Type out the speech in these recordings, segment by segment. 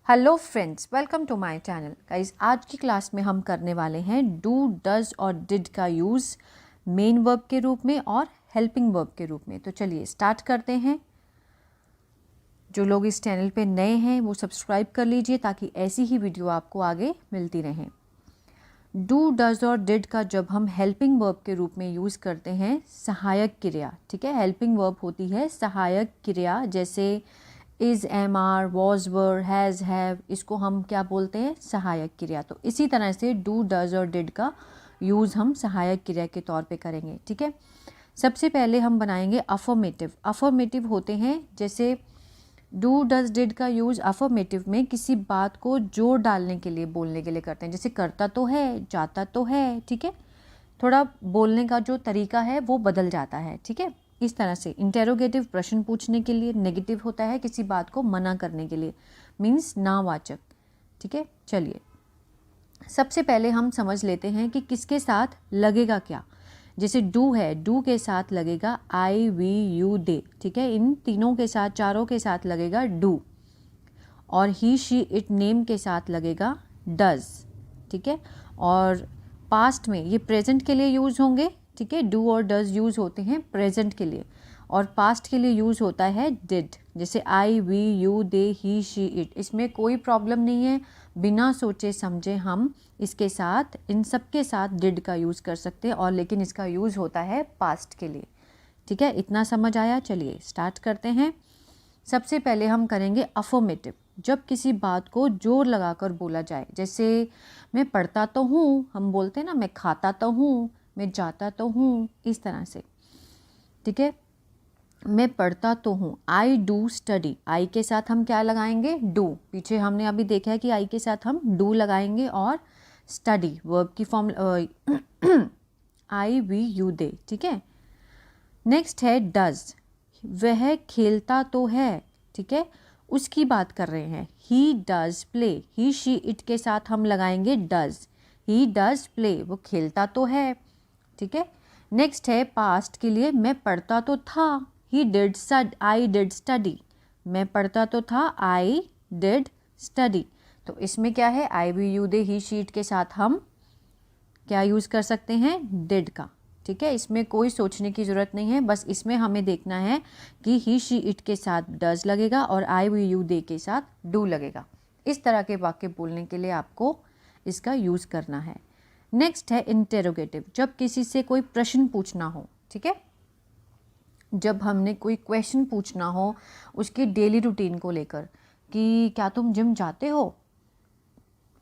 Hello friends, welcome to my channel. Guys, आज की class में हम करने वाले हैं डू, डज और डिड का यूज़ मेन वर्ब के रूप में और हेल्पिंग वर्ब के रूप में। तो चलिए स्टार्ट करते हैं। जो लोग इस चैनल पे नए हैं वो सब्सक्राइब कर लीजिए ताकि ऐसी ही वीडियो आपको आगे मिलती रहें। डू, डज और डिड का जब हम हेल्पिंग वर्ब के रूप में यूज़ करते हैं, सहायक क्रिया, ठीक है। हेल्पिंग वर्ब होती है सहायक क्रिया, जैसे is, am, are, was, were, has, have, इसको हम क्या बोलते हैं? सहायक क्रिया। तो इसी तरह से डू, डज और डिड का यूज़ हम सहायक क्रिया के तौर पे करेंगे, ठीक है। सबसे पहले हम बनाएंगे अफर्मेटिव। अफर्मेटिव होते हैं, जैसे डू, डज, डिड का यूज़ अफर्मेटिव में किसी बात को जोर डालने के लिए, बोलने के लिए करते हैं। जैसे करता तो है, जाता तो है, ठीक है। थोड़ा बोलने का जो तरीका है वो बदल जाता है, ठीक है। इस तरह से इंटेरोगेटिव प्रश्न पूछने के लिए, नेगेटिव होता है किसी बात को मना करने के लिए, मीन्स नावाचक, ठीक है। चलिए सबसे पहले हम समझ लेते हैं कि किसके साथ लगेगा क्या। जैसे डू है, डू के साथ लगेगा आई, वी, यू, दे, ठीक है। इन तीनों के साथ, चारों के साथ लगेगा डू। और ही, शी, इट, नेम के साथ लगेगा डज, ठीक है। और पास्ट में ये प्रेजेंट के लिए यूज़ होंगे, ठीक है। डू और डज यूज़ होते हैं प्रेजेंट के लिए, और पास्ट के लिए यूज़ होता है डिड। जैसे I, we, you, they, he, she, it, इसमें कोई प्रॉब्लम नहीं है। बिना सोचे समझे हम इसके साथ, इन सब के साथ डिड का यूज़ कर सकते हैं, और लेकिन इसका यूज़ होता है पास्ट के लिए, ठीक है। इतना समझ आया? चलिए स्टार्ट करते हैं। सबसे पहले हम करेंगे अफर्मेटिव। जब किसी बात को जोर लगाकर बोला जाए, जैसे मैं पढ़ता तो हूँ, हम बोलते हैं ना, मैं खाता तो हूँ, मैं जाता तो हूँ, इस तरह से, ठीक है। मैं पढ़ता तो हूँ, आई डू स्टडी। आई के साथ हम क्या लगाएंगे? डू। पीछे हमने अभी देखा है कि आई के साथ हम डू लगाएंगे, और स्टडी वर्ब की फॉर्म आई, वी, यू, दे, ठीक है। नेक्स्ट है डज। वह खेलता तो है, ठीक है, उसकी बात कर रहे हैं। He does play. He, she, it के साथ हम लगाएंगे डज। ही डज प्ले, वो खेलता तो है, ठीक है। नेक्स्ट है पास्ट के लिए, मैं पढ़ता तो था। He did study, I did study. मैं पढ़ता तो था, आई डिड स्टडी। तो इसमें क्या है? I, we, you, they, he, she, it के साथ हम क्या यूज़ कर सकते हैं? डिड का, ठीक है। इसमें कोई सोचने की ज़रूरत नहीं है, बस इसमें हमें देखना है कि ही, शी, इट के साथ डज लगेगा और आई, वी, यू, दे के साथ डू लगेगा। इस तरह के वाक्य बोलने के लिए आपको इसका यूज़ करना है। नेक्स्ट है इंटेरोगेटिव। जब किसी से कोई प्रश्न पूछना हो, ठीक है, जब हमने कोई क्वेश्चन पूछना हो उसकी डेली रूटीन को लेकर, कि क्या तुम जिम जाते हो,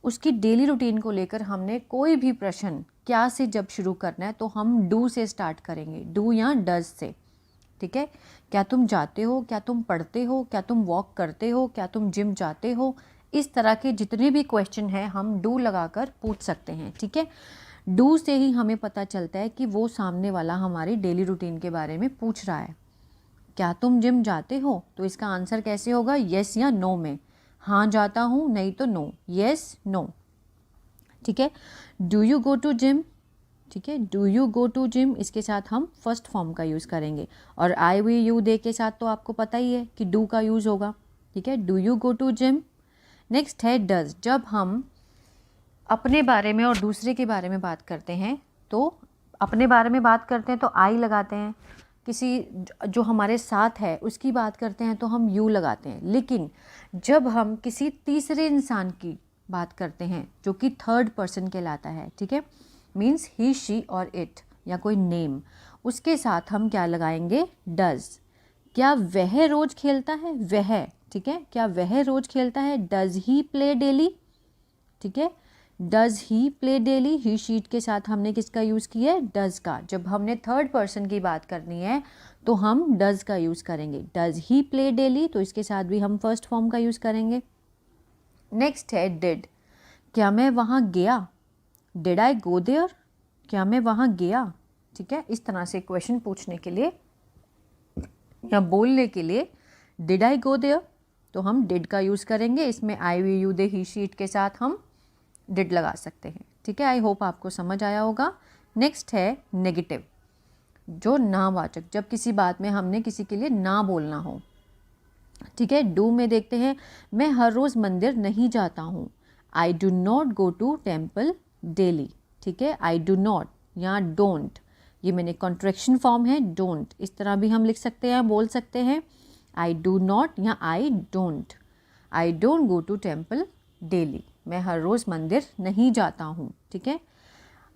उसकी डेली रूटीन को लेकर हमने कोई भी प्रश्न क्या से जब शुरू करना है तो हम डू से स्टार्ट करेंगे, डू या डज से, ठीक है। क्या तुम जाते हो, क्या तुम पढ़ते हो, क्या तुम वॉक करते हो, क्या तुम जिम जाते हो, इस तरह के जितने भी क्वेश्चन हैं हम डू लगाकर पूछ सकते हैं, ठीक है। डू से ही हमें पता चलता है कि वो सामने वाला हमारी डेली रूटीन के बारे में पूछ रहा है। क्या तुम जिम जाते हो, तो इसका आंसर कैसे होगा? येस या नो में। हाँ जाता हूँ, नहीं तो नो, येस नो, ठीक है। Do you go to gym, ठीक है, do you go to gym, इसके साथ हम फर्स्ट फॉर्म का यूज़ करेंगे। और आई, वी, यू, दे के साथ तो आपको पता ही है कि डू का यूज़ होगा, ठीक है। Do you go to gym. Next है डज। जब हम अपने बारे में और दूसरे के बारे में बात करते हैं, तो अपने बारे में बात करते हैं तो आई लगाते हैं, किसी जो हमारे साथ है उसकी बात करते हैं तो हम यू लगाते हैं। लेकिन जब हम किसी तीसरे इंसान की बात करते हैं जो कि थर्ड पर्सन कहलाता है, ठीक है, मीन्स ही, शी और इट, या कोई नेम, उसके साथ हम क्या लगाएंगे? डज। क्या वह रोज़ खेलता है? वह, ठीक है, क्या वह रोज़ खेलता है? डज ही प्ले डेली, ठीक है। Does he play daily, he, she it के साथ हमने किसका यूज़ किया है? डज का। जब हमने थर्ड पर्सन की बात करनी है तो हम डज का यूज़ करेंगे। डज ही प्ले डेली, तो इसके साथ भी हम फर्स्ट फॉर्म का यूज़ करेंगे। नेक्स्ट है डिड। क्या मैं वहाँ गया? डिड आई गो देयर, क्या मैं वहाँ गया, ठीक है। इस तरह से क्वेश्चन पूछने के लिए या बोलने के लिए डिड आई गो देयर, तो हम डिड का यूज़ करेंगे। इसमें I, we, you, they, he, she it के साथ हम डिड लगा सकते हैं, ठीक है। आई होप आपको समझ आया होगा। नेक्स्ट है नेगेटिव, जो नावाचक। जब किसी बात में हमने किसी के लिए ना बोलना हो, ठीक है। डू में देखते हैं, मैं हर रोज़ मंदिर नहीं जाता हूँ। I do not go to temple daily. ठीक है, आई डू नॉट या डोंट, ये मैंने कॉन्ट्रैक्शन फॉर्म है डोंट, इस तरह भी हम लिख सकते हैं, बोल सकते हैं आई डू नॉट या I don't. I don't go to temple daily, मैं हर रोज़ मंदिर नहीं जाता हूँ। ठीक है,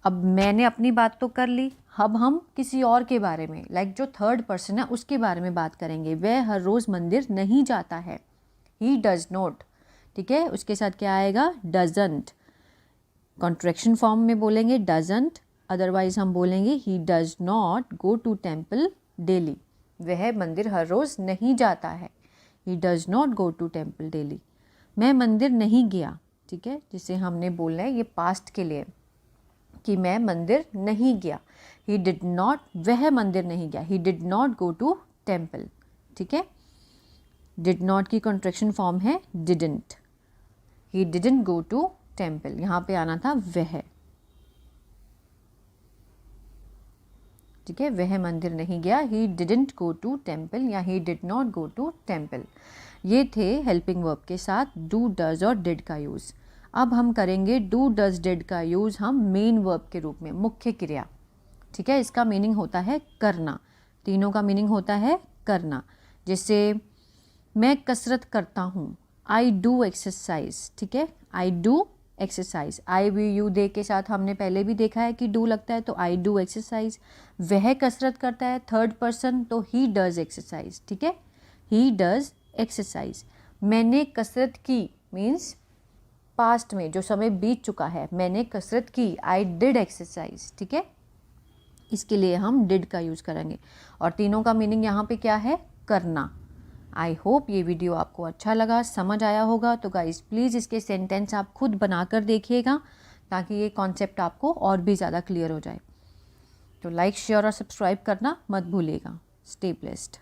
अब मैंने अपनी बात तो कर ली, अब हम किसी और के बारे में, लाइक जो थर्ड पर्सन है उसके बारे में बात करेंगे। वह हर रोज़ मंदिर नहीं जाता है, ही डज नॉट। ठीक है, उसके साथ क्या आएगा, डजंट। कॉन्ट्रैक्शन फॉर्म में बोलेंगे डजंट, अदरवाइज हम बोलेंगे he does not go to temple daily, वह मंदिर हर रोज़ नहीं जाता है। He does not go to temple daily. मैं मंदिर नहीं गया। ठीक है, जिसे हमने बोलना है ये पास्ट के लिए कि मैं मंदिर नहीं गया। ही डिड नॉट, वह मंदिर नहीं गया, he did not go to temple. ठीक है, डिड नॉट की कॉन्ट्रैक्शन फॉर्म है didn't. He didn't go to temple, यहाँ पे आना था वह। ठीक है, वह मंदिर नहीं गया, he didn't go to temple या he did not go to temple. ये थे हेल्पिंग वर्ब के साथ डू, डज और डिड का यूज़। अब हम करेंगे डू, डज, डिड का यूज़ हम मेन वर्ब के रूप में, मुख्य क्रिया। ठीक है, इसका मीनिंग होता है करना, तीनों का मीनिंग होता है करना। जैसे मैं कसरत करता हूँ, आई डू एक्सरसाइज। ठीक है, I do exercise, I we you they के साथ हमने पहले भी देखा है कि डू लगता है, तो आई डू एक्सरसाइज। वह कसरत करता है, थर्ड पर्सन, तो ही डज एक्सरसाइज। ठीक है, ही डज एक्सरसाइज। मैंने कसरत की मीन्स पास्ट में, जो समय बीत चुका है, मैंने कसरत की, आई डिड एक्सरसाइज। ठीक है, इसके लिए हम डिड का यूज़ करेंगे और तीनों का मीनिंग यहाँ पे क्या है, करना। आई होप ये वीडियो आपको अच्छा लगा, समझ आया होगा। तो गाइज़ प्लीज़ इसके सेंटेंस आप खुद बनाकर देखिएगा ताकि ये कॉन्सेप्ट आपको और भी ज़्यादा क्लियर हो जाए। तो लाइक, शेयर और सब्सक्राइब करना मत भूलिएगा। Stay blessed.